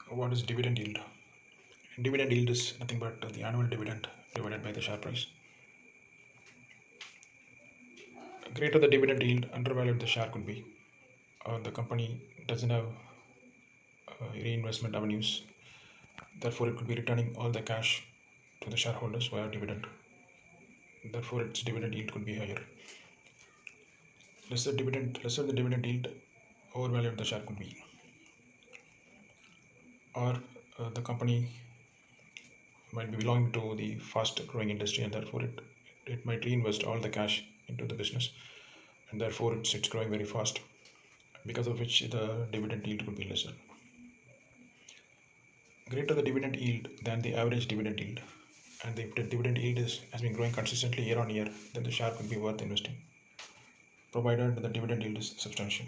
What is dividend yield? Dividend yield is nothing but the annual dividend divided by the share price. Greater the dividend yield, undervalued the share could be. The company doesn't have reinvestment avenues. Therefore, it could be returning all the cash to the shareholders via dividend. Therefore, its dividend yield could be higher. Lesser the dividend yield, overvalued the share could be. Or the company might be belonging to the fast growing industry, and therefore it might reinvest all the cash into the business, and therefore it's growing very fast, because of which the dividend yield could be lesser. Greater the dividend yield than the average dividend yield, and the dividend yield has been growing consistently year on year, then the share could be worth investing, provided the dividend yield is substantial.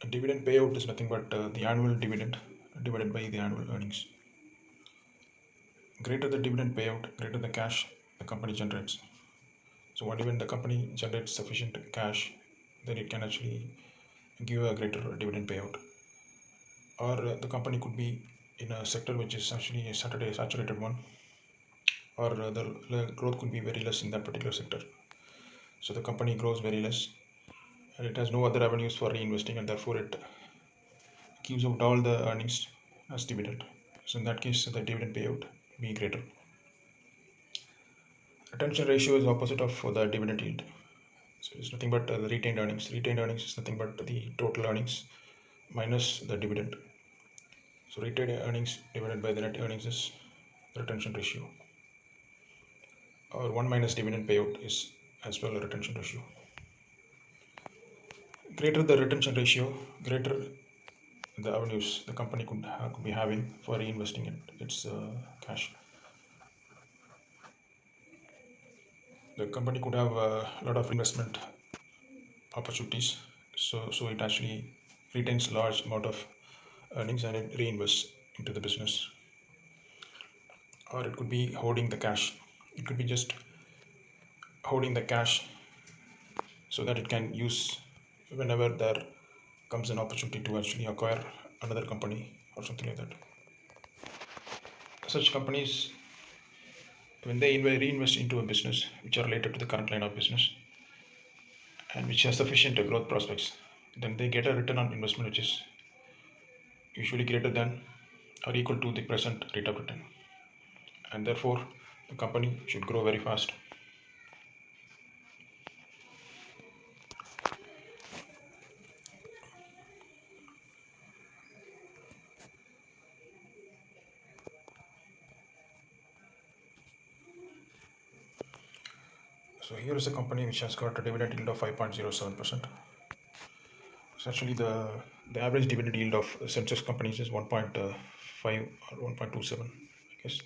A dividend payout is nothing but the annual dividend divided by the annual earnings. Greater the dividend payout, greater the cash the company generates. So only when the company generates sufficient cash, then it can actually give a greater dividend payout. Or the company could be in a sector which is actually a saturated one, or the growth could be very less in that particular sector. So the company grows very less, and it has no other avenues for reinvesting, and therefore it gives out all the earnings as dividend. So in that case, the dividend payout be greater. Retention ratio is opposite of the dividend yield. So it's nothing but the retained earnings. Retained earnings is nothing but the total earnings minus the dividend. So retained earnings divided by the net earnings is the retention ratio. Or 1 minus dividend payout is as well a retention ratio. Greater the retention ratio, greater the avenues the company could be having for reinvesting its cash. The company could have a lot of investment opportunities, so it actually retains large amount of earnings and it reinvests into the business. Or it could be holding the cash. It could be just holding the cash so that it can use whenever there comes an opportunity to actually acquire another company or something like that. Such companies, when they reinvest into a business which are related to the current line of business and which has sufficient growth prospects, then they get a return on investment which is usually greater than or equal to the present rate of return, and therefore the company should grow very fast. So here is a company which has got a dividend yield of 5.07%. So actually the average dividend yield of Sensex companies is 1.5 or 1.27, I guess.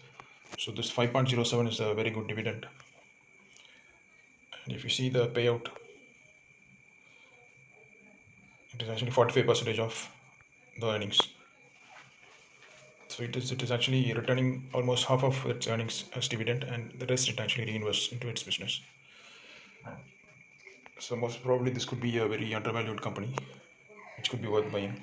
So this 5.07 is a very good dividend. And if you see the payout, it is actually 45% of the earnings. So it is actually returning almost half of its earnings as dividend, and the rest it actually reinvests into its business. So most probably this could be a very undervalued company which could be worth buying.